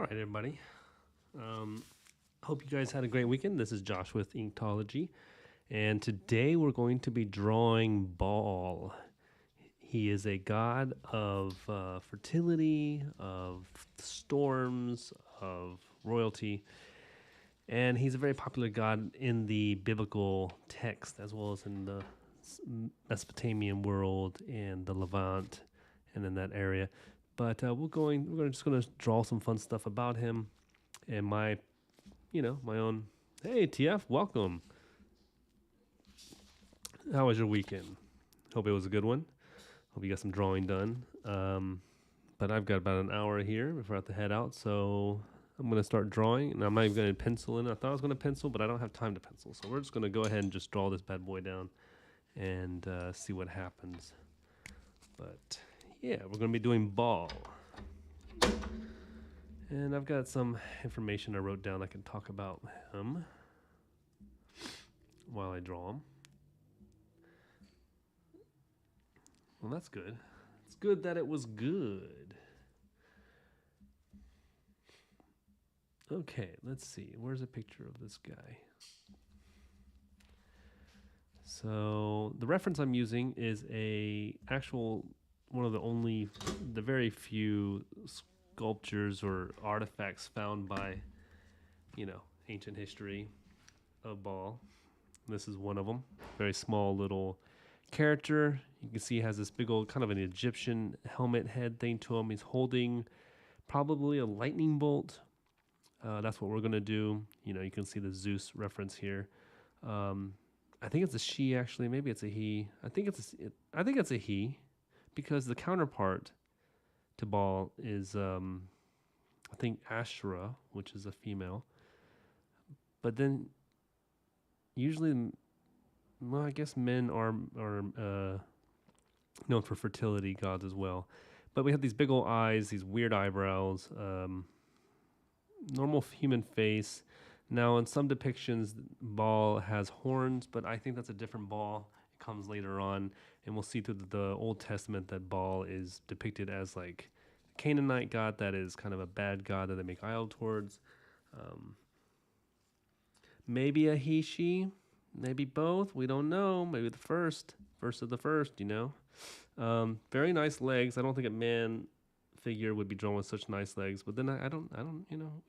All right, everybody. Hope you guys had a great weekend. This is Josh with Inktology, and today we're going to be drawing Baal. He is a god of fertility, of storms, of royalty, and he's a very popular god in the biblical text as well as in the Mesopotamian world and the Levant and in that area. But we're just going to draw some fun stuff about him and my own. Hey, TF, welcome. How was your weekend? Hope it was a good one. Hope you got some drawing done. But I've got about an hour here before I have to head out, so I'm going to start drawing. And I'm not even going to pencil in. I thought I was going to pencil, but I don't have time to pencil. So we're just going to go ahead and just draw this bad boy down and see what happens. But yeah, we're going to be doing Baal. And I've got some information I wrote down I can talk about him while I draw him. Well, that's good. It's good that it was good. Okay, let's see. Where's a picture of this guy? So the reference I'm using is one of the very few sculptures or artifacts found by, ancient history of Baal. This is one of them. Very small little character. You can see he has this big old kind of an Egyptian helmet head thing to him. He's holding probably a lightning bolt. That's what we're going to do. You can see the Zeus reference here. I think it's a she, actually. Maybe it's a he. I think it's a he because the counterpart to Baal is, I think, Asherah, which is a female. But then usually, well, I guess men are known for fertility gods as well. But we have these big old eyes, these weird eyebrows, normal human face. Now, in some depictions, Baal has horns, but I think that's a different Baal. It comes later on, and we'll see through the Old Testament that Baal is depicted as like a Canaanite god that is kind of a bad god that they make idol towards. Maybe a he, she, maybe both. We don't know. Maybe the first of the first. Very nice legs. I don't think a man figure would be drawn with such nice legs, but then I don't.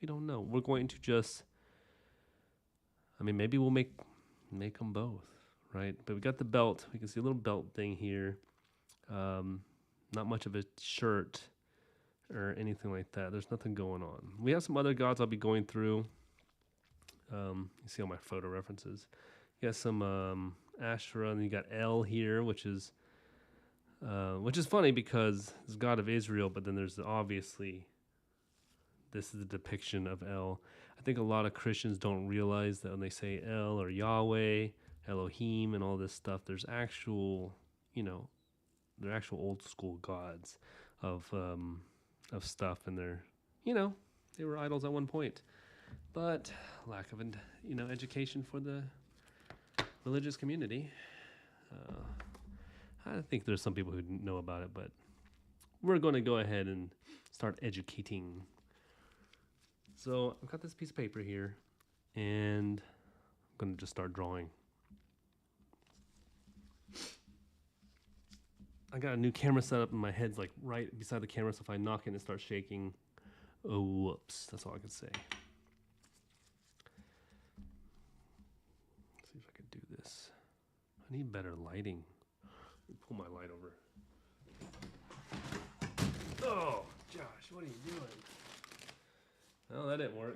We don't know. We're going to just. Maybe we'll make them both, right? But we got the belt. We can see a little belt thing here. Not much of a shirt or anything like that. There's nothing going on. We have some other gods I'll be going through. You see all my photo references. You got some Asherah, and you got El here, which is funny because it's God of Israel, but then there's obviously this is the depiction of El. I think a lot of Christians don't realize that when they say El or Yahweh, Elohim, and all this stuff, there's actual, they're actual old school gods of stuff, and they were idols at one point, but lack of education for the religious community. I think there's some people who know about it, but we're going to go ahead and start educating. So I've got this piece of paper here, and I'm going to just start drawing. I got a new camera set up, and my head's like right beside the camera, so if I knock it, it starts shaking. Oh, whoops. That's all I can say. Let's see if I can do this. I need better lighting. Let me pull my light over. Oh, Josh, what are you doing? Well, that didn't work.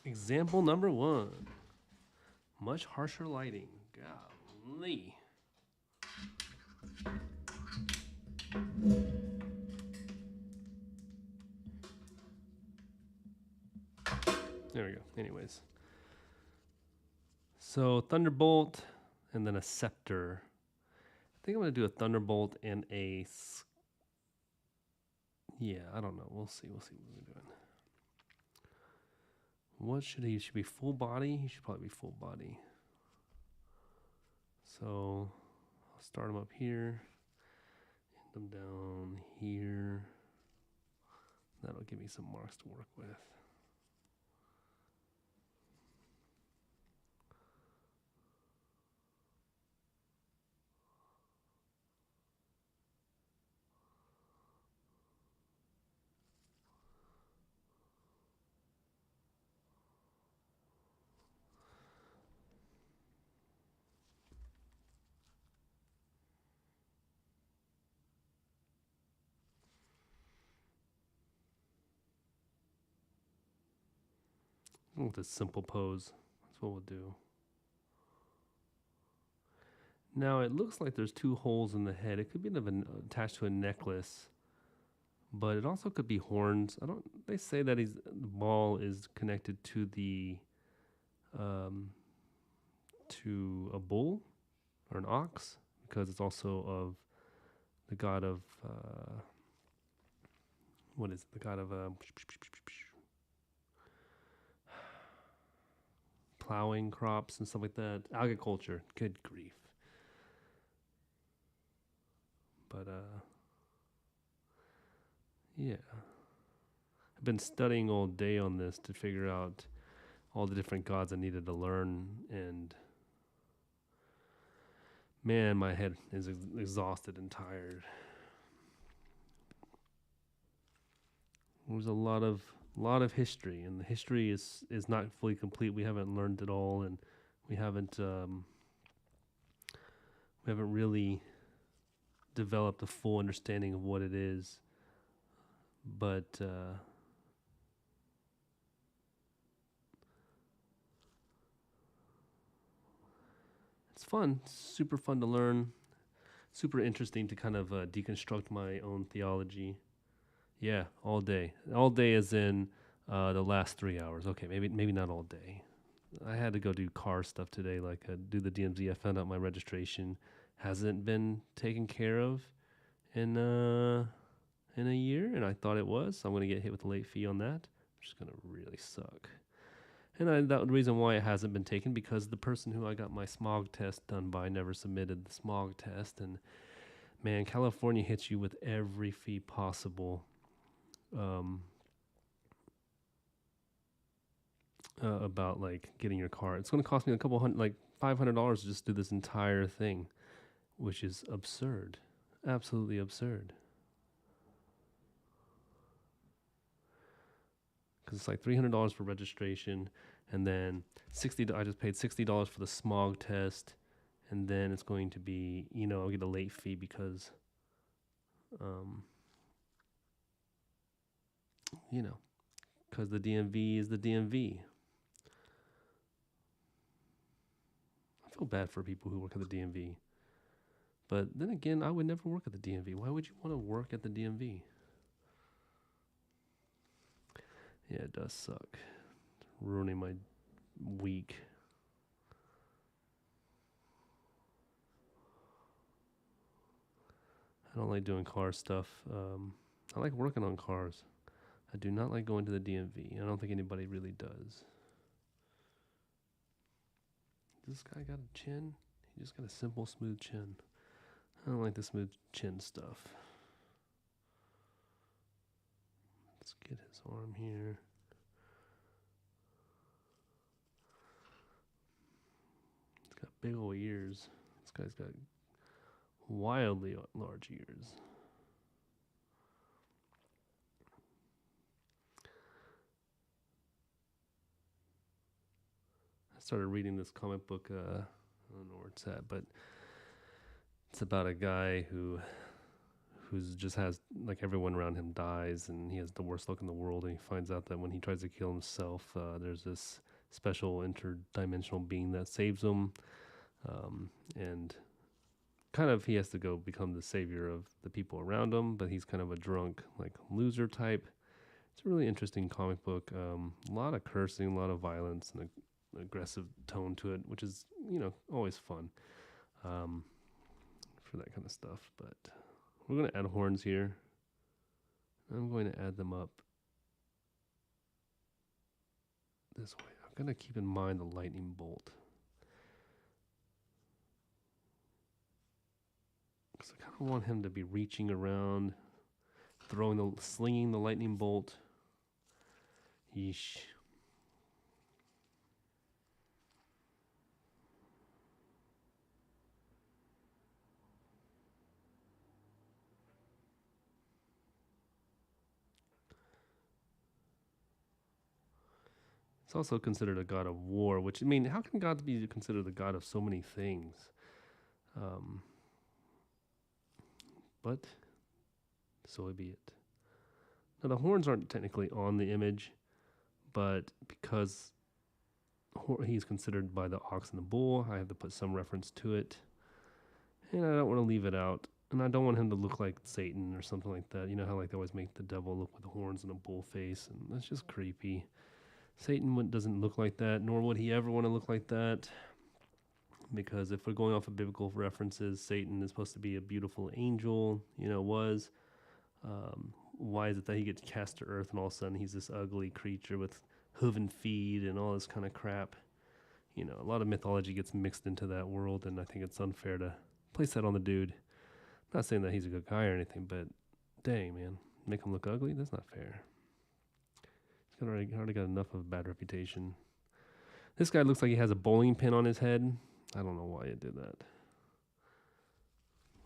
Example number 1. Much harsher lighting. Golly. There we go. Anyways. So, thunderbolt and then a scepter. I think I'm going to do a thunderbolt and a... Yeah, I don't know. We'll see what we're doing. What should he should be full body? He should probably be full body. So I'll start him up here, end them down here. That'll give me some marks to work with. With this simple pose, that's what we'll do. Now it looks like there's 2 holes in the head. It could be attached to a necklace, but it also could be horns. They say that the Baal is connected to to a bull or an ox, because it's also of the god of what is it? The god of plowing crops and stuff like that. Agriculture. Good grief. But yeah. I've been studying all day on this to figure out all the different gods I needed to learn, and man, my head is exhausted and tired. There's a lot of history, and the history is not fully complete. We haven't learned it all, and we haven't really developed a full understanding of what it is. But it's fun, super fun to learn, super interesting to kind of deconstruct my own theology. Yeah, all day. All day is in the last 3 hours. Okay, maybe not all day. I had to go do car stuff today, like do the DMZ. I found out my registration hasn't been taken care of in a year, and I thought it was. So I'm going to get hit with a late fee on that, which is going to really suck. And the reason why it hasn't been taken, because the person who I got my smog test done by never submitted the smog test. And man, California hits you with every fee possible. About like getting your car. It's going to cost me a couple hundred, like $500 to just do this entire thing, which is absurd. Absolutely absurd. Because it's like $300 for registration, and then I just paid $60 for the smog test, and then it's going to be, I'll get a late fee because, because the DMV is the DMV. I feel bad for people who work at the DMV. But then again, I would never work at the DMV. Why would you want to work at the DMV? Yeah, it does suck. It's ruining my week. I don't like doing car stuff. I like working on cars. I do not like going to the DMV. I don't think anybody really does. This guy got a chin? He just got a simple, smooth chin. I don't like the smooth chin stuff. Let's get his arm here. He's got big old ears. This guy's got wildly large ears. I started reading this comic book. I don't know where it's at, but it's about a guy who's just has, like, everyone around him dies, and he has the worst luck in the world, and he finds out that when he tries to kill himself, there's this special interdimensional being that saves him, and kind of he has to go become the savior of the people around him, but he's kind of a drunk, like, loser type. It's a really interesting comic book. A lot of cursing, a lot of violence, and an aggressive tone to it, which is, always fun for that kind of stuff. But we're going to add horns here. I'm going to add them up this way. I'm going to keep in mind the lightning bolt, because I kind of want him to be reaching around, slinging the lightning bolt. Yeesh. It's also considered a god of war, which, I mean, how can God be considered the god of so many things? But so be it. Now, the horns aren't technically on the image, but because he's considered by the ox and the bull, I have to put some reference to it. And I don't want to leave it out. And I don't want him to look like Satan or something like that. You know how like they always make the devil look with horns and a bull face, and that's just creepy. Satan doesn't look like that, nor would he ever want to look like that. Because if we're going off of biblical references, Satan is supposed to be a beautiful angel, was. Why is it that he gets cast to earth and all of a sudden he's this ugly creature with hooven feet and all this kind of crap? A lot of mythology gets mixed into that world, and I think it's unfair to place that on the dude. Not saying that he's a good guy or anything, but dang, man, make him look ugly? That's not fair. He's already got enough of a bad reputation. This guy looks like he has a bowling pin on his head. I don't know why it did that.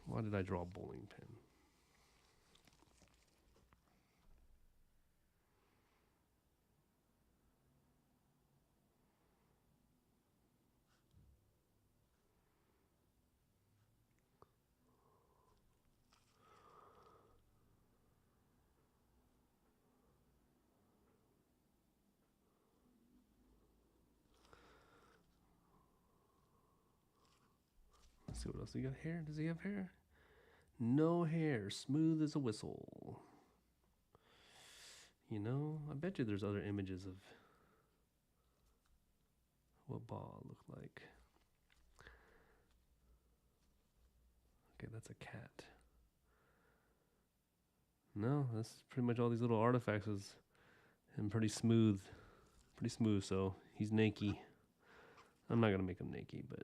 Why did I draw a bowling pin? Let's see what else. He got hair? Does he have hair? No hair. Smooth as a whistle. I bet you there's other images of what Baal looked like. Okay, that's a cat. No, that's pretty much all these little artifacts is and pretty smooth. So he's naked. I'm not gonna make him naked, but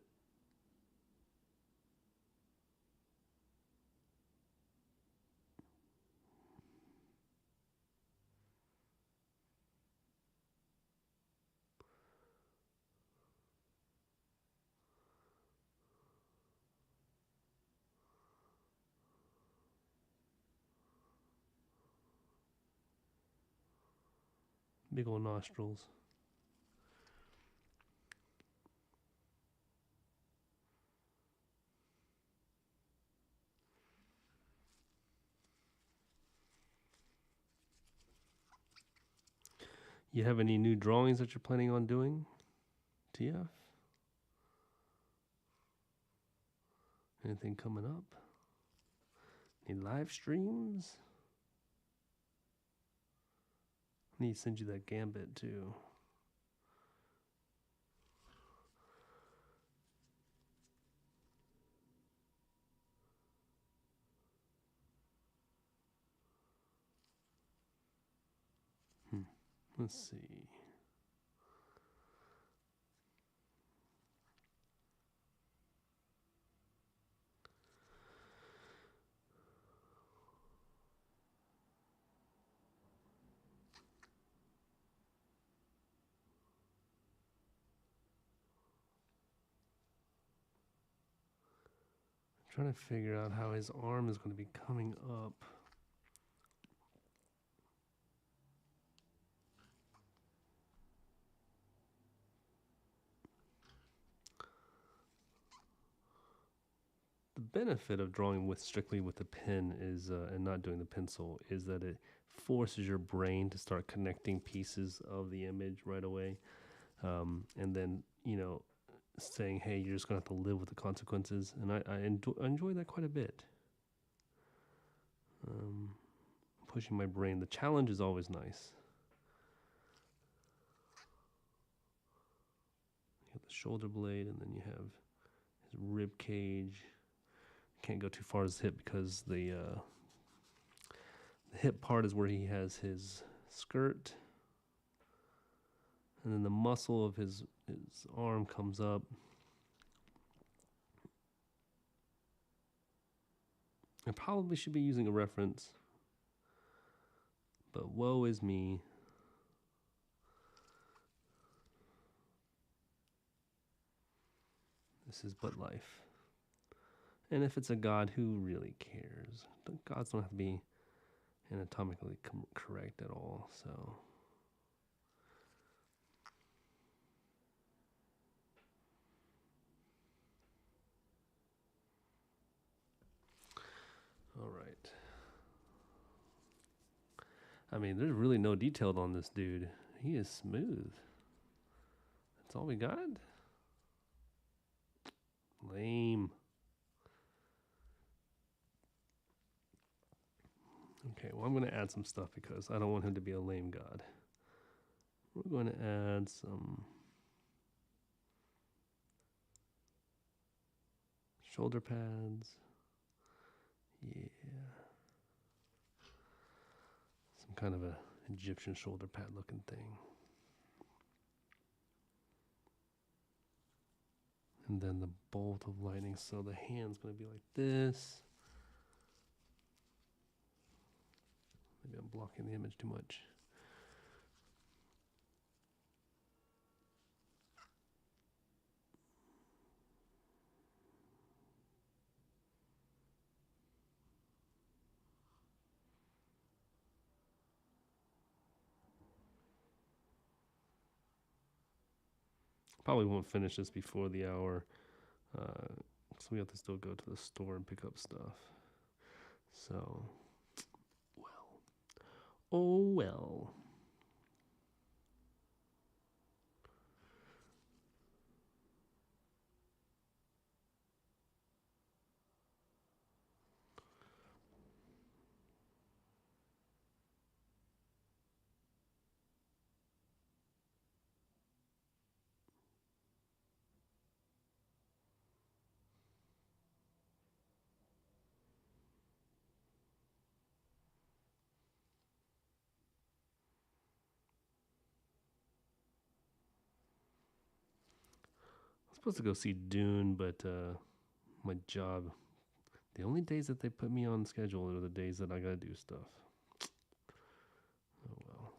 big old nostrils. You have any new drawings that you're planning on doing, TF? Anything coming up? Any live streams? I need to send you that gambit too. Let's see. I'm trying to figure out how his arm is going to be coming up. The benefit of drawing strictly with the pen is, and not doing the pencil, is that it forces your brain to start connecting pieces of the image right away, and then saying, "Hey, you're just gonna have to live with the consequences," and I enjoy that quite a bit. Pushing my brain. The challenge is always nice. You have the shoulder blade, and then you have his rib cage. Can't go too far as hip because the hip part is where he has his skirt, and then the muscle of his arm comes up. I probably should be using a reference. But woe is me. This is but life. And if it's a God, who really cares? Gods don't have to be anatomically correct at all, so. All right. I mean, there's really no detail on this dude. He is smooth. That's all we got? Lame. Okay, well, I'm going to add some stuff because I don't want him to be a lame god. We're going to add some shoulder pads. Yeah. Some kind of a Egyptian shoulder pad looking thing. And then the bolt of lightning. So the hand's going to be like this. Maybe I'm blocking the image too much. Probably won't finish this before the hour. So we have to still go to the store and pick up stuff. So, well. Oh, well. I'm supposed to go see Dune, but my job, the only days that they put me on schedule are the days that I gotta do stuff. Oh well.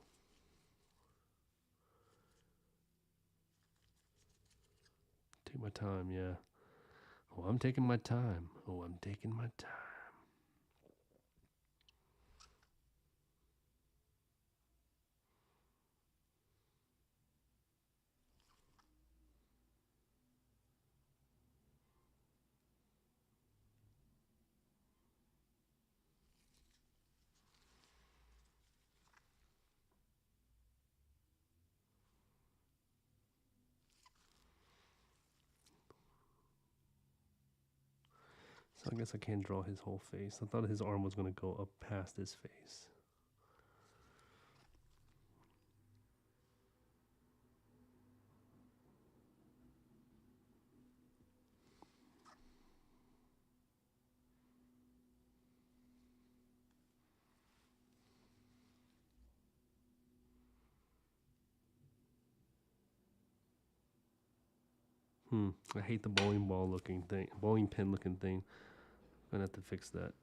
Take my time, yeah. Oh, I'm taking my time. Oh, I'm taking my time. So I guess I can't draw his whole face. I thought his arm was going to go up past his face. I hate the bowling ball looking thing, bowling pin looking thing. I'm going to have to fix that.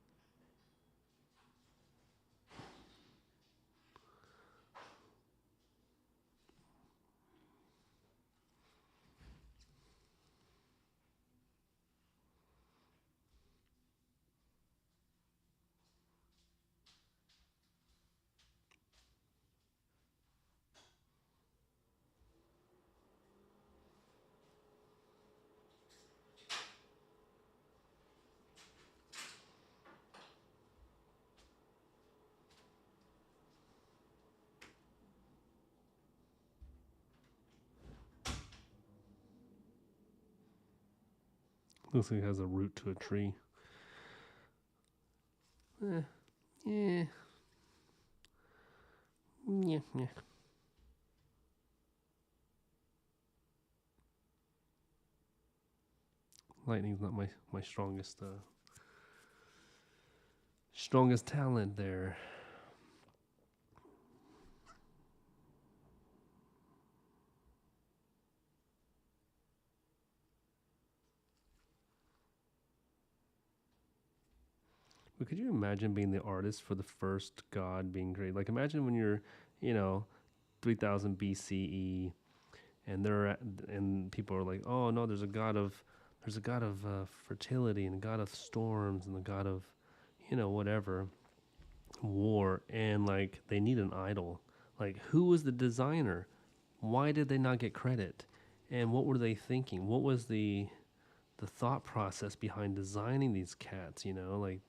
Looks like it has a root to a tree. Yeah. Yeah. Lightning's not my strongest talent there. But could you imagine being the artist for the first god being created? Like, imagine when you're, you know, 3000 BCE, and and people are like, oh no, there's a god of fertility and a god of storms and the god of, whatever, war, and like they need an idol. Like, who was the designer? Why did they not get credit? And what were they thinking? What was the thought process behind designing these cats? Like,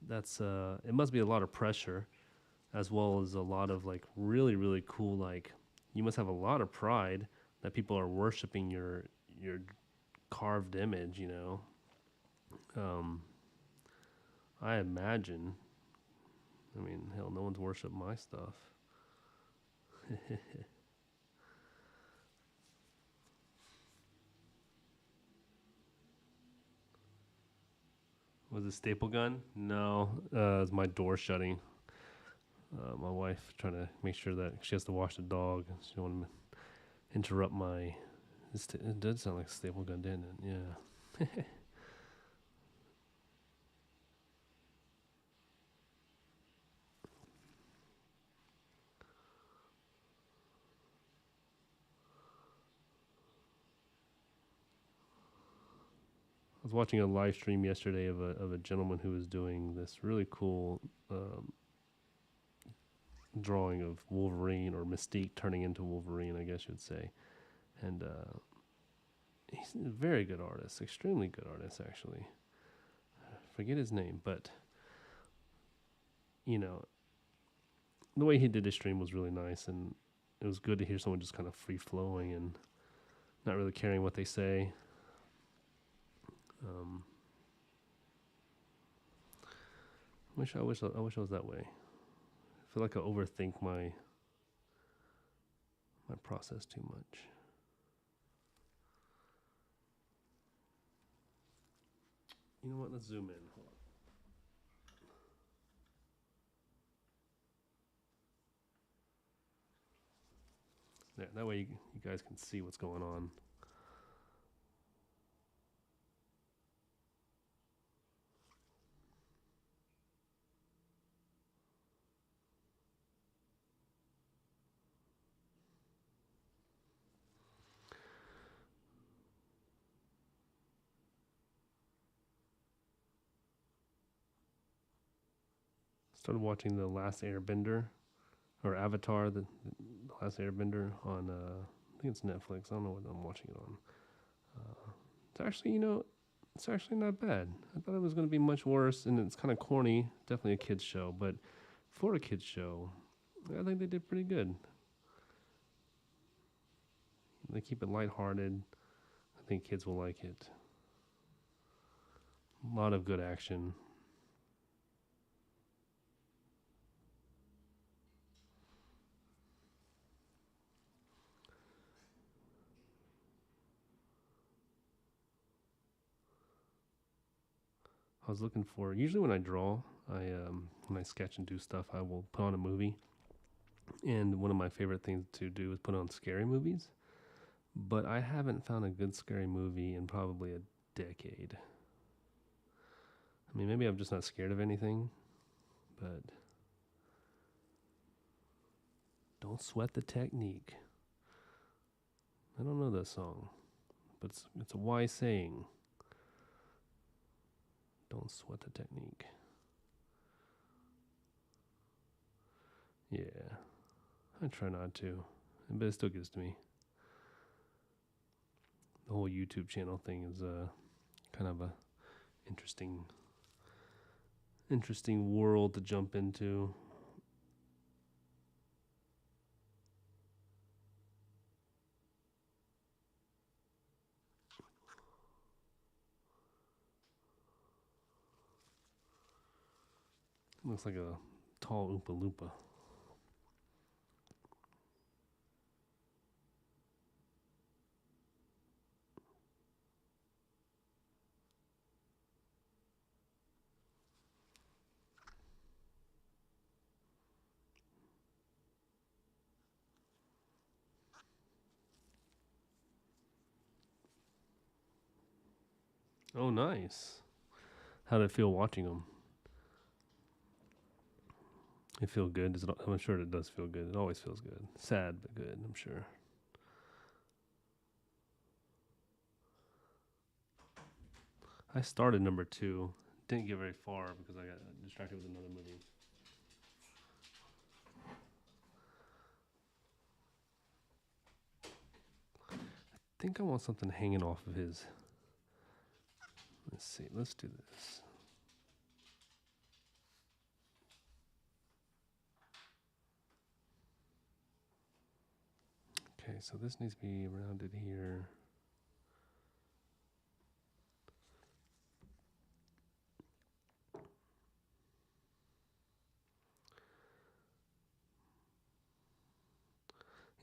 that's it must be a lot of pressure, as well as a lot of like really really cool, like, you must have a lot of pride that people are worshiping your carved image. um I imagine. I mean, hell, no one's worshiped my stuff. Was it staple gun? No, it's my door shutting. My wife trying to make sure that she has to wash the dog. She don't want to interrupt my. It did sound like a staple gun, didn't it? Yeah. I was watching a live stream yesterday of a gentleman who was doing this really cool drawing of Wolverine, or Mystique turning into Wolverine, I guess you'd say. And he's a very good artist, extremely good artist, actually. I forget his name, but you know, the way he did his stream was really nice, and it was good to hear someone just kind of free flowing and not really caring what they say. Um, I wish I was that way. I feel like I overthink my process too much. You know what? Let's zoom in. Hold on. There, that way you guys can see what's going on. Started watching The Last Airbender, or Avatar, the Last Airbender on I think it's Netflix. I don't know what I'm watching it on. It's actually, it's actually not bad. I thought it was going to be much worse, and it's kind of corny. Definitely a kids show, but for a kids show, I think they did pretty good. They keep it lighthearted. I think kids will like it. A lot of good action. I was looking for, usually when I draw, when I sketch and do stuff, I will put on a movie. And one of my favorite things to do is put on scary movies. But I haven't found a good scary movie in probably a decade. I mean, maybe I'm just not scared of anything, but don't sweat the technique. I don't know that song, but it's a wise saying. Don't sweat the technique. Yeah, I try not to, but it still gets to me. The whole YouTube channel thing is kind of a interesting world to jump into. Looks like a tall Oompa Loompa. Oh, nice. How did it feel watching them? It feel good? I'm sure it does feel good. It always feels good. Sad, but good, I'm sure. I started number 2. Didn't get very far because I got distracted with another movie. I think I want something hanging off of his. Let's see. Let's do this. Okay, so this needs to be rounded here.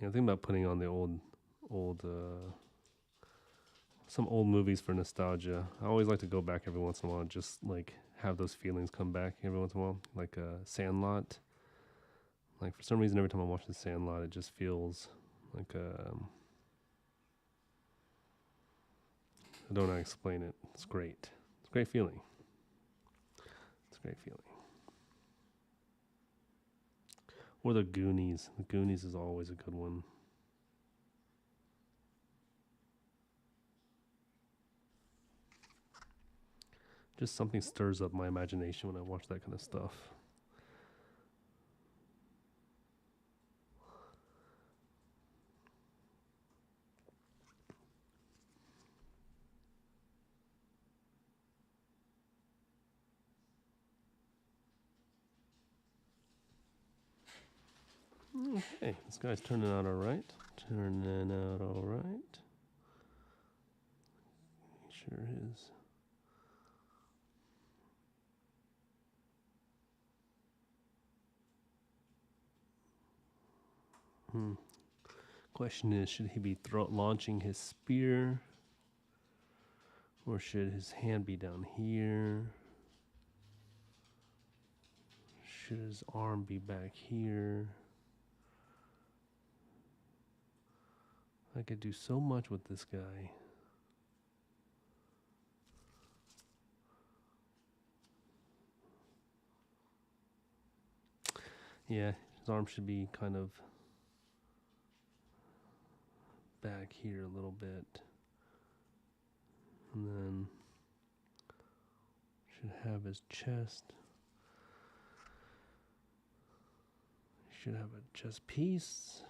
Yeah, I'm thinking about putting on the some old movies for nostalgia. I always like to go back every once in a while and just like have those feelings come back every once in a while, like Sandlot. Like for some reason, every time I watch The Sandlot, it just feels like I don't know how to explain it. It's great. It's a great feeling. It's a great feeling. Or The Goonies. The Goonies is always a good one. Just something stirs up my imagination when I watch that kind of stuff. Okay, this guy's turning out all right. Turning out all right. Sure is. Question is, should he be launching his spear? Or should his hand be down here? Should his arm be back here? I could do so much with this guy. Yeah, his arm should be kind of back here a little bit. And then should have his chest. Should have a chest piece.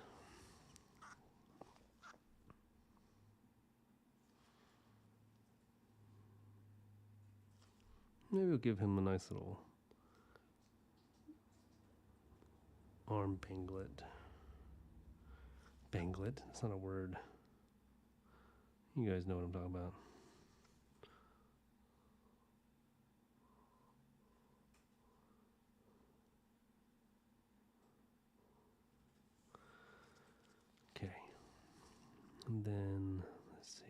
Maybe we'll give him a nice little arm banglet. Banglet? That's not a word. You guys know what I'm talking about. Okay. And then, let's see.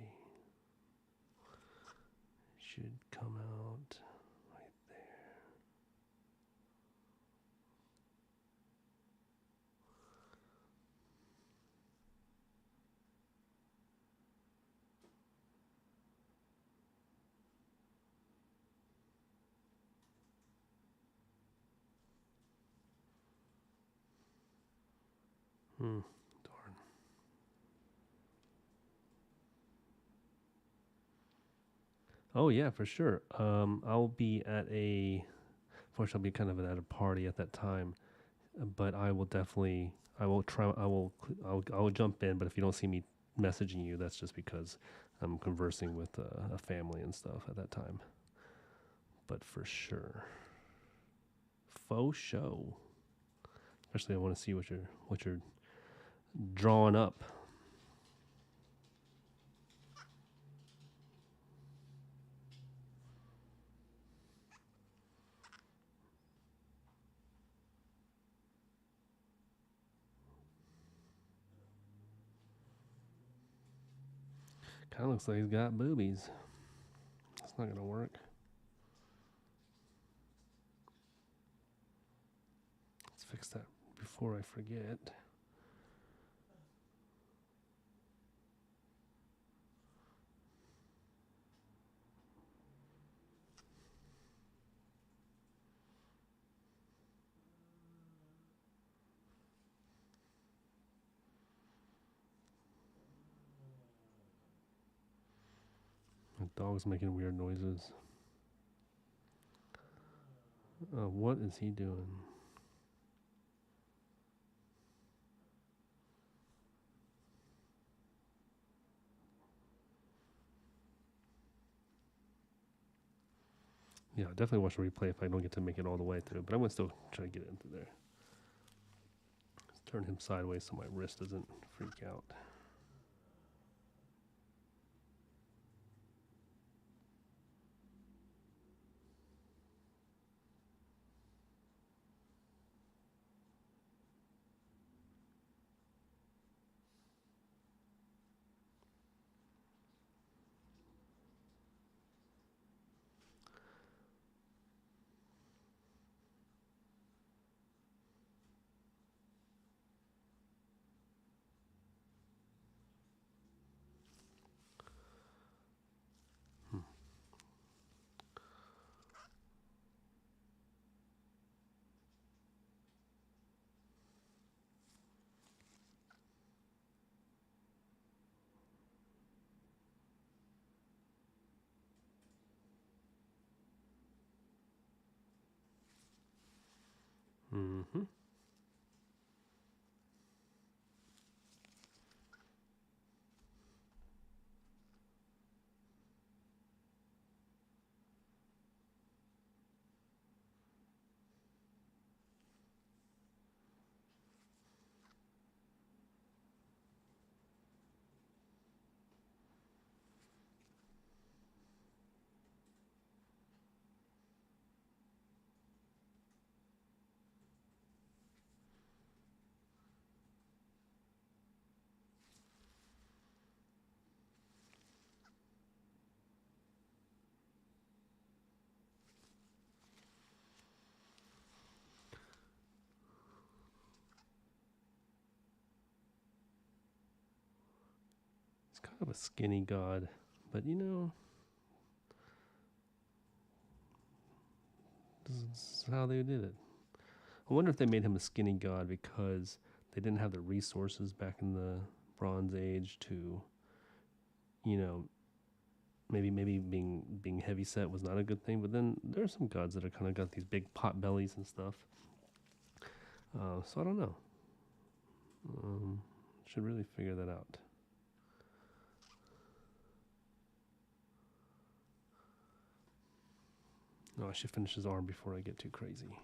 Should come out right there. Darn. Oh yeah, for sure. I'll be at a. Unfortunately, I'll be kind of at a party at that time, but I will definitely. I will try. I will jump in. But if you don't see me messaging you, that's just because I'm conversing with a family and stuff at that time. But for sure, faux show. Especially, I want to see what you're drawing up. Kind of looks like he's got boobies. That's not gonna work. Let's fix that before I forget. Dog's making weird noises. What is he doing? Yeah, I'll definitely watch the replay if I don't get to make it all the way through. But I'm going to still try to get into there. Let's turn him sideways so my wrist doesn't freak out. Mm-hmm. He's kind of a skinny god, but you know, this is how they did it. I wonder if they made him a skinny god because they didn't have the resources back in the Bronze Age to, you know, maybe being heavy set was not a good thing. But then there are some gods that are kind of got these big pot bellies and stuff. So I don't know. Should really figure that out. No, I should finish his arm before I get too crazy.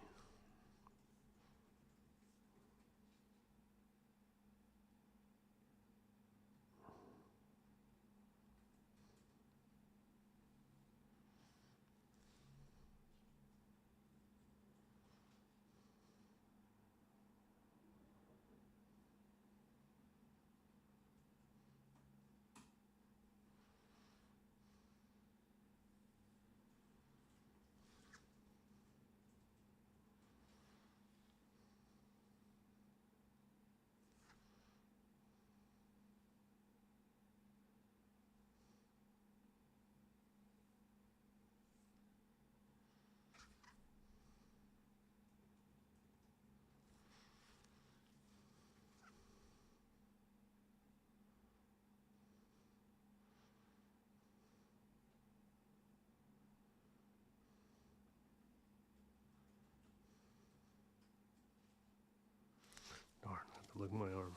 Darn, I have to look at my arm.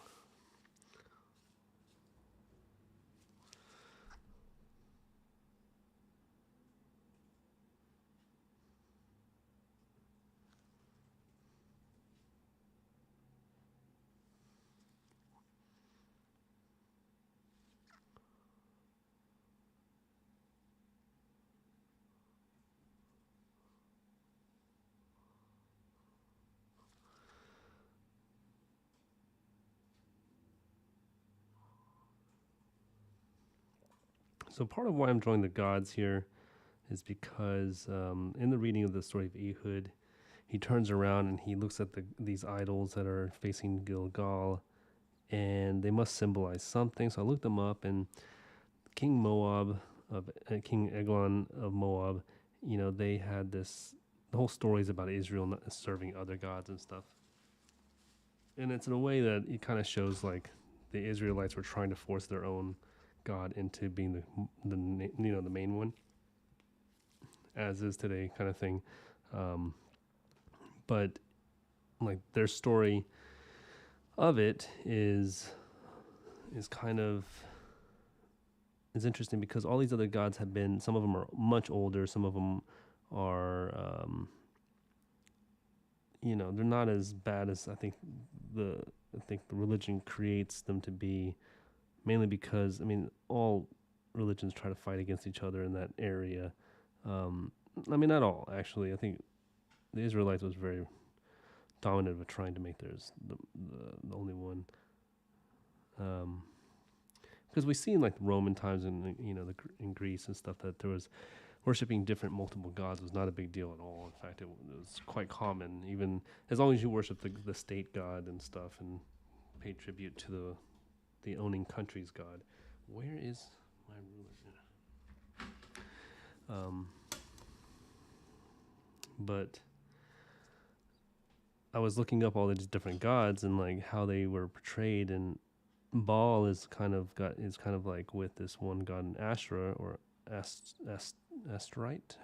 So part of why I'm drawing the gods here is because in the reading of the story of Ehud, he turns around and he looks at these idols that are facing Gilgal, and they must symbolize something. So I looked them up, and King King Eglon of Moab, you know, they had this. The whole story is about Israel not serving other gods and stuff, and it's in a way that it kind of shows like the Israelites were trying to force their own God into being the main one, as is today, kind of thing. But like their story of it is kind of is interesting because all these other gods have been. Some of them are much older. Some of them are. They're not as bad as I think the religion creates them to be, mainly because all religions try to fight against each other in that area. Not all actually. I think the Israelites was very dominant with trying to make theirs the only one. Because we see in like Roman times and in Greece and stuff that there was worshiping different multiple gods was not a big deal at all. In fact, it was quite common, even as long as you worship the state god and stuff and pay tribute to the owning country's god. Where is my ruler? But I was looking up all these different gods and like how they were portrayed, and Baal is kind of like with this one god in Asherah or Astrite.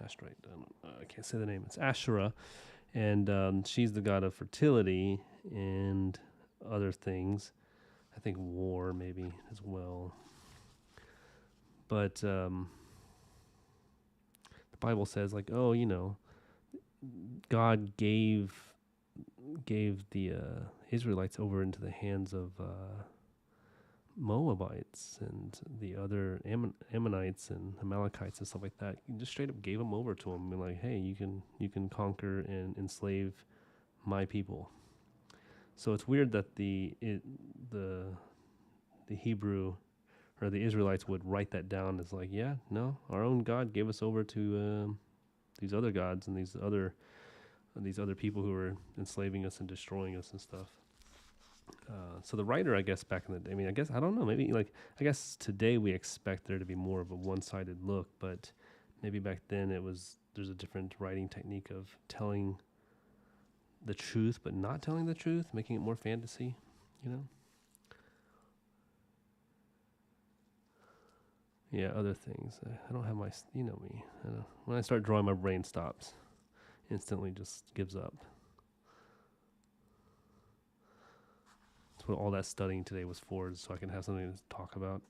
I can't say the name. It's Asherah, and she's the god of fertility and other things. I think war maybe as well. But the Bible says like, God gave the Israelites over into the hands of Moabites and the other Ammonites and Amalekites and stuff like that. He just straight up gave them over to them and like, hey, you can conquer and enslave my people. So it's weird that the Hebrew or the Israelites would write that down as like, yeah, no, our own God gave us over to these other gods and these other people who were enslaving us and destroying us and stuff. So the writer, I guess, back in the day, I don't know, maybe I guess today we expect there to be more of a one-sided look, but maybe back then there's a different writing technique of telling the truth, but not telling the truth, making it more fantasy, Yeah, other things. I don't have my, me. When I start drawing, my brain stops. Instantly just gives up. That's what all that studying today was for, so I can have something to talk about,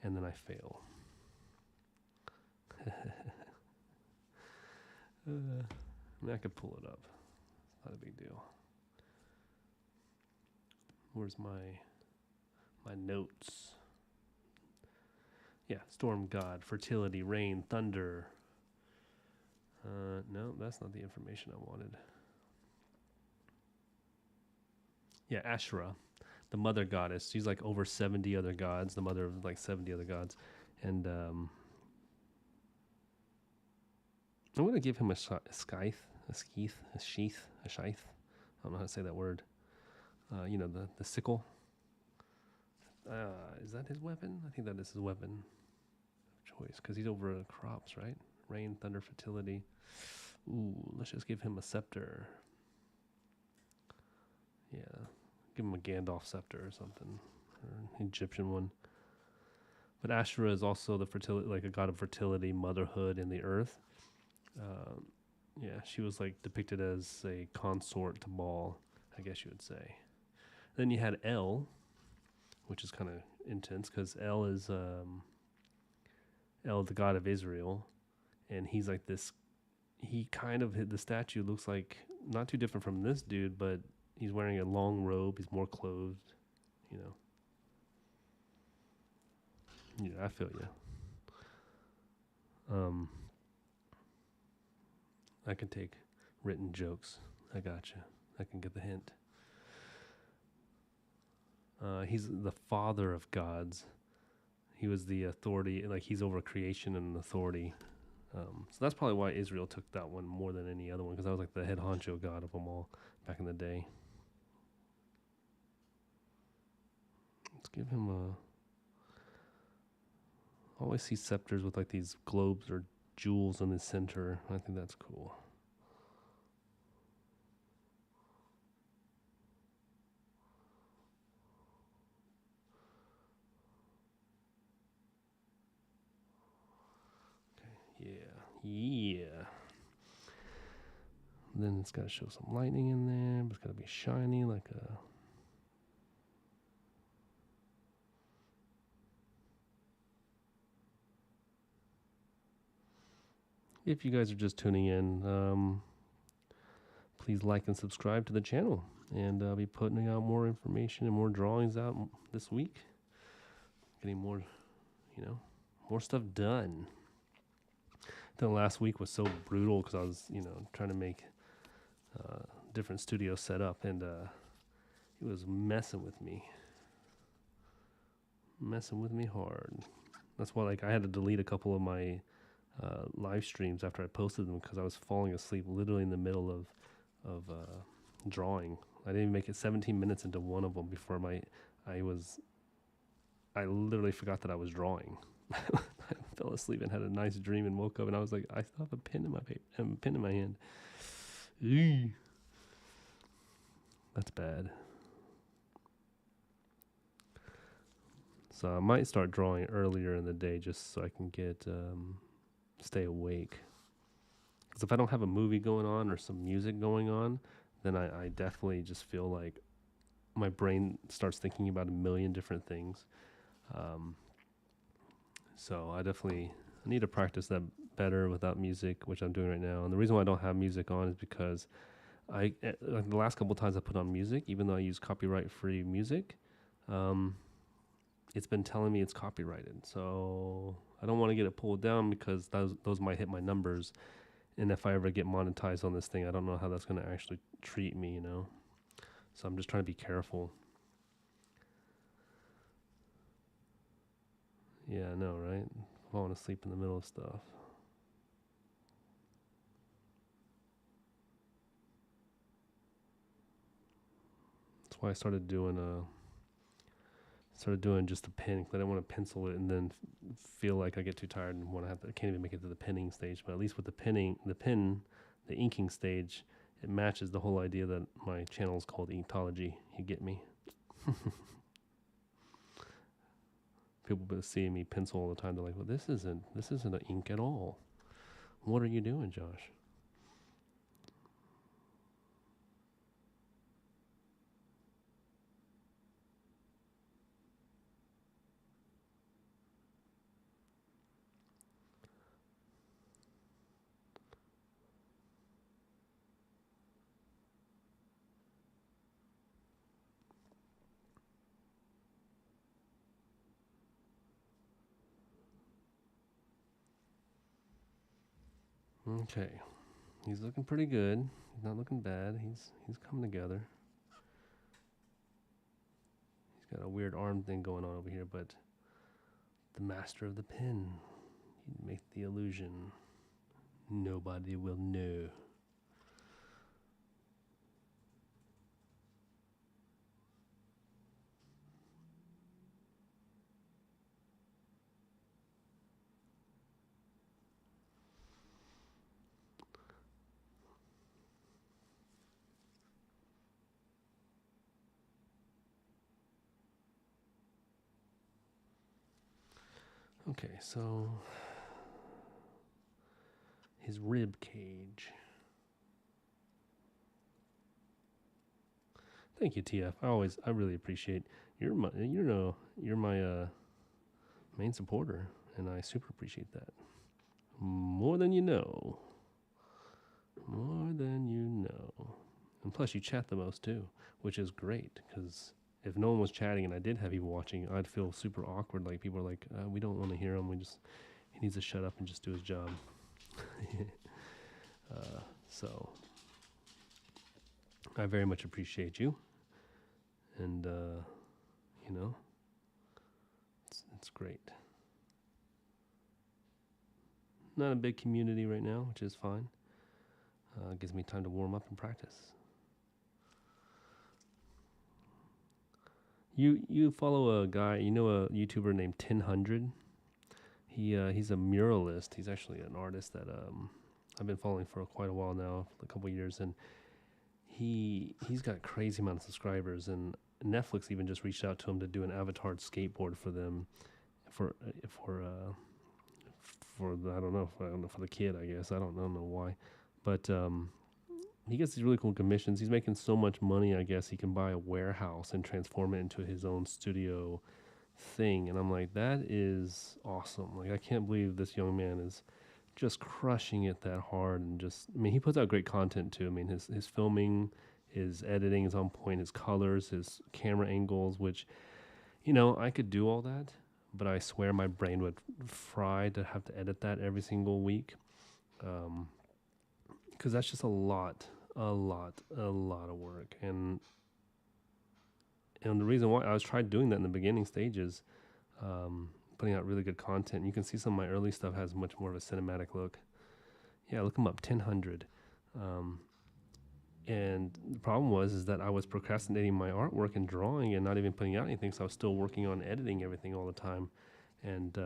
and then I fail. I could pull it up. It's not a big deal. Where's my notes? Yeah, storm god, fertility, rain, thunder. No, that's not the information I wanted. Yeah, Asherah, the mother goddess. She's like over 70 other gods, the mother of like 70 other gods. And I'm going to give him a sheath. I don't know how to say that word. The sickle. Is that his weapon? I think that is his weapon of choice because he's over crops, right? Rain, thunder, fertility. Ooh, let's just give him a scepter. Yeah, give him a Gandalf scepter or something, or an Egyptian one. But Asherah is also the fertility, like a god of fertility, motherhood, and the earth. She was like depicted as a consort to Baal, I guess you would say. Then you had El, which is kind of intense because El is El, the god of Israel, and he's like this. He kind of the statue looks like not too different from this dude, but he's wearing a long robe. He's more clothed, Yeah, I feel you. I can take written jokes. I gotcha. I can get the hint. He's the father of gods. He was the authority, like he's over creation and authority. So that's probably why Israel took that one more than any other one, because that was like the head honcho god of them all back in the day. Let's give him a... I always see scepters with like these globes or jewels in the center. I think that's cool. Yeah. Then it's got to show some lightning in there, but it's got to be shiny like a... If you guys are just tuning in, please like and subscribe to the channel. And I'll be putting out more information and more drawings out this week. Getting more, more stuff done. The last week was so brutal because I was, trying to make different studios set up, and it was messing with me hard. That's why, I had to delete a couple of my live streams after I posted them because I was falling asleep literally in the middle of drawing. I didn't even make it 17 minutes into one of them before I literally forgot that I was drawing. I fell asleep and had a nice dream and woke up and I was like, I still have a pen in my hand. Eee. That's bad. So I might start drawing earlier in the day just so I can stay awake. Because if I don't have a movie going on or some music going on, then I definitely just feel like my brain starts thinking about a million different things. So I need to practice that better without music, which I'm doing right now. And the reason why I don't have music on is because the last couple times I put on music, even though I use copyright-free music, it's been telling me it's copyrighted. So I don't want to get it pulled down because those might hit my numbers. And if I ever get monetized on this thing, I don't know how that's going to actually treat me, So I'm just trying to be careful. Yeah, I know, right? Falling asleep in the middle of stuff. That's why I started doing just a pen because I didn't want to pencil it and then feel like I get too tired and I can't even make it to the penning stage. But at least with the inking stage, it matches the whole idea that my channel is called Inktology. You get me? People been seeing me pencil all the time. They're like, "Well, this isn't an ink at all. What are you doing, Josh?" Okay, he's looking pretty good. He's not looking bad. He's coming together. He's got a weird arm thing going on over here, but the master of the pen, he'd make the illusion. Nobody will know. Okay, so his rib cage. Thank you, TF. I really appreciate you're my main supporter, and I super appreciate that. More than you know. More than you know. And plus, you chat the most too, which is great because if no one was chatting and I did have people watching, I'd feel super awkward. Like people are like, we don't want to hear him. He needs to shut up and just do his job. So I very much appreciate you. And, it's great. Not a big community right now, which is fine. Gives me time to warm up and practice. You follow a guy, a YouTuber named 1000. He's a muralist. He's actually an artist that I've been following for quite a while now, a couple of years, and he's got a crazy amount of subscribers. And Netflix even just reached out to him to do an avatar skateboard for them, for the, I don't know, for the kid, I guess. I don't know why. But he gets these really cool commissions. He's making so much money, I guess he can buy a warehouse and transform it into his own studio thing. And I'm like, that is awesome. Like, I can't believe this young man is just crushing it that hard. And just, I mean, he puts out great content too. I mean, his filming, his editing is on point, his colors, his camera angles, which, I could do all that, but I swear my brain would fry to have to edit that every single week. Because that's just a lot of work. And the reason why I was tried doing that in the beginning stages, putting out really good content. You can see some of my early stuff has much more of a cinematic look. Yeah, look them up, 1000. And the problem is that I was procrastinating my artwork and drawing and not even putting out anything. So I was still working on editing everything all the time. And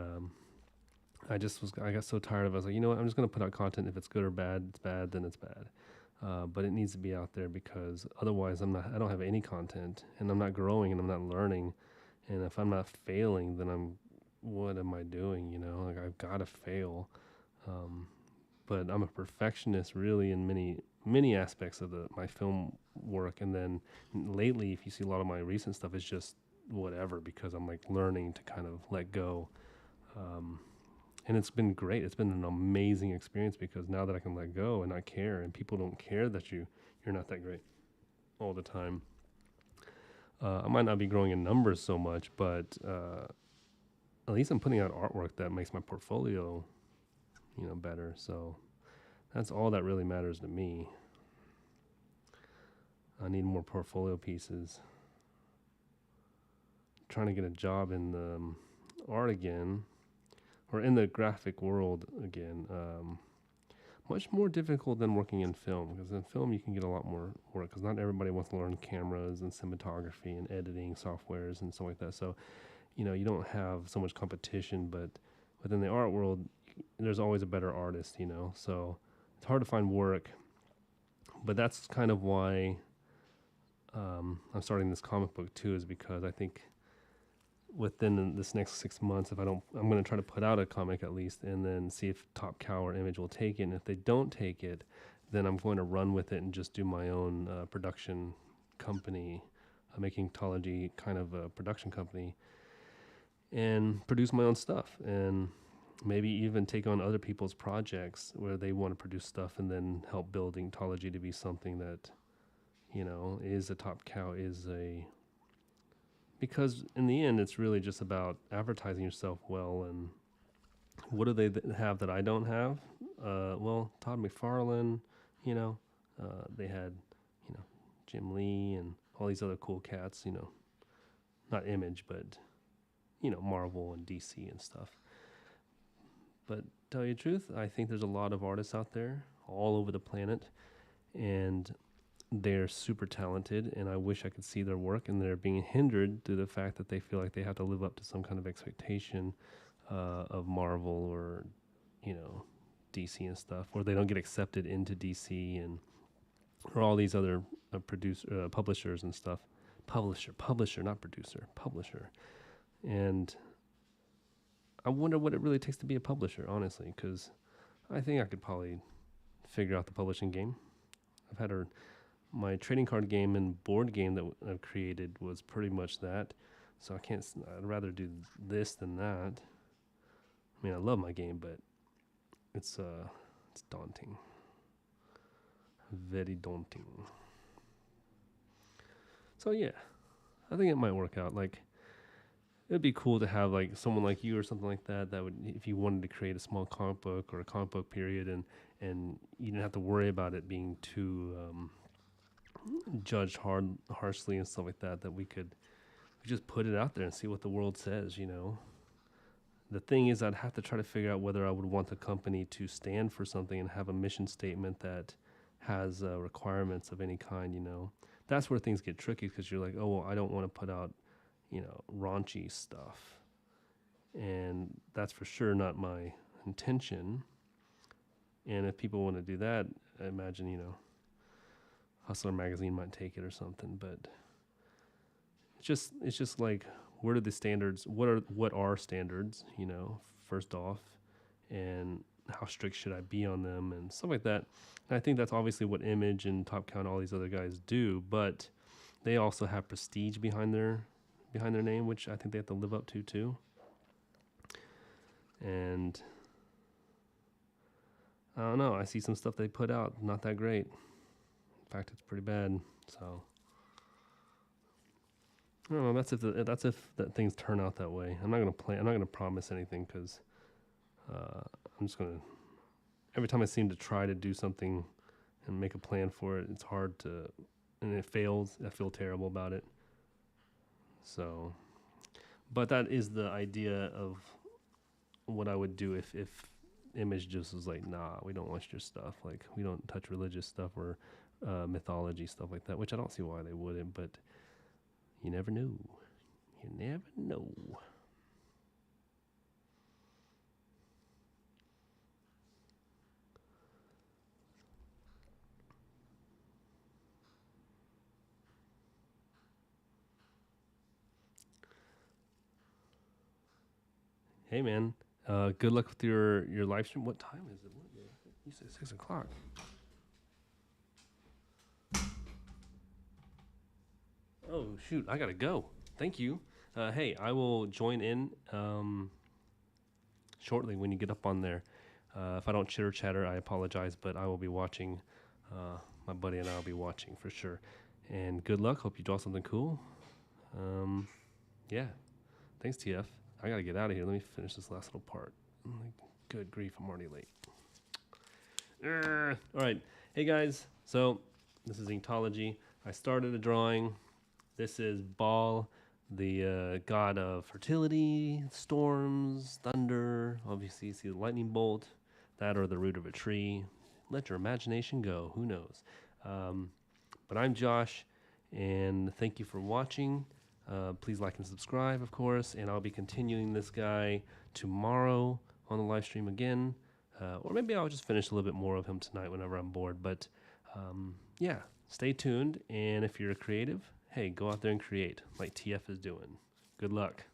I got so tired of it. I was like, you know what? I'm just going to put out content. If it's good or bad, it's bad, then it's bad. But it needs to be out there because otherwise I don't have any content and I'm not growing and I'm not learning. And if I'm not failing, then what am I doing? Like I've got to fail. But I'm a perfectionist really in many aspects of my film work. And then lately, if you see a lot of my recent stuff, it's just whatever because I'm like learning to kind of let go. And it's been great. It's been an amazing experience because now that I can let go and not care, and people don't care that you're not that great all the time. I might not be growing in numbers so much, but at least I'm putting out artwork that makes my portfolio, better. So that's all that really matters to me. I need more portfolio pieces. I'm trying to get a job in art again, or in the graphic world again. Much more difficult than working in film, because in film you can get a lot more work, because not everybody wants to learn cameras and cinematography and editing softwares and stuff like that. So, you don't have so much competition, but within the art world, there's always a better artist, so it's hard to find work. But that's kind of why I'm starting this comic book too, is because I think within this next 6 months, I'm going to try to put out a comic at least, and then see if Top Cow or Image will take it. And if they don't take it, then I'm going to run with it and just do my own production company, making Inktology kind of a production company, and produce my own stuff, and maybe even take on other people's projects where they want to produce stuff, and then help build Inktology to be something that, is a Top Cow, because in the end, it's really just about advertising yourself well. And what do they have that I don't have? Well, Todd McFarlane, they had, Jim Lee and all these other cool cats, not Image, but, Marvel and DC and stuff. But tell you the truth, I think there's a lot of artists out there all over the planet, and they're super talented, and I wish I could see their work, and they're being hindered through the fact that they feel like they have to live up to some kind of expectation of Marvel or, DC and stuff, or they don't get accepted into DC and or all these other publishers and stuff. Publisher, not producer, publisher. And I wonder what it really takes to be a publisher, honestly, because I think I could probably figure out the publishing game. I've had my trading card game and board game that I've created was pretty much that. So I'd rather do this than that. I mean, I love my game, but it's daunting. Very daunting. So yeah, I think it might work out. Like, it'd be cool to have like someone like you or something like that would, if you wanted to create a small comic book or a comic book period, and you didn't have to worry about it being too judged harshly and stuff like that we could just put it out there and see what the world says. The thing is, I'd have to try to figure out whether I would want the company to stand for something and have a mission statement that has requirements of any kind. That's where things get tricky, because you're like, oh, well, I don't want to put out raunchy stuff, and that's for sure not my intention. And if people want to do that, I imagine Hustler magazine might take it or something. But it's just like, what are the standards? What are standards? First off, and how strict should I be on them and stuff like that. And I think that's obviously what Image and Top Count, all these other guys do, but they also have prestige behind their name, which I think they have to live up to too. And I don't know. I see some stuff they put out, not that great. In fact, it's pretty bad. So I don't know. That's if that things turn out that way. I'm not gonna promise anything because I'm just gonna. Every time I seem to try to do something and make a plan for it, it's hard to, and it fails. I feel terrible about it. So, but that is the idea of what I would do if Image just was like, nah, we don't want your stuff. Like, we don't touch religious stuff or mythology stuff like that, which I don't see why they wouldn't, but you never know. You never know. Hey, man. Good luck with your live stream. What time is it? You said 6 o'clock. Oh, shoot. I got to go. Thank you. Hey, I will join in shortly when you get up on there. If I don't chitter chatter, I apologize, but I will be watching. My buddy and I will be watching for sure. And good luck. Hope you draw something cool. Yeah. Thanks, TF. I got to get out of here. Let me finish this last little part. Good grief, I'm already late. All right. Hey, guys. So this is Inktology. I started a drawing. This is Baal, the god of fertility, storms, thunder. Obviously, you see the lightning bolt, that or the root of a tree. Let your imagination go. Who knows? But I'm Josh, and thank you for watching. Please like and subscribe, of course, and I'll be continuing this guy tomorrow on the live stream again. Or maybe I'll just finish a little bit more of him tonight whenever I'm bored. But yeah, stay tuned. And if you're a creative, hey, go out there and create like TF is doing. Good luck.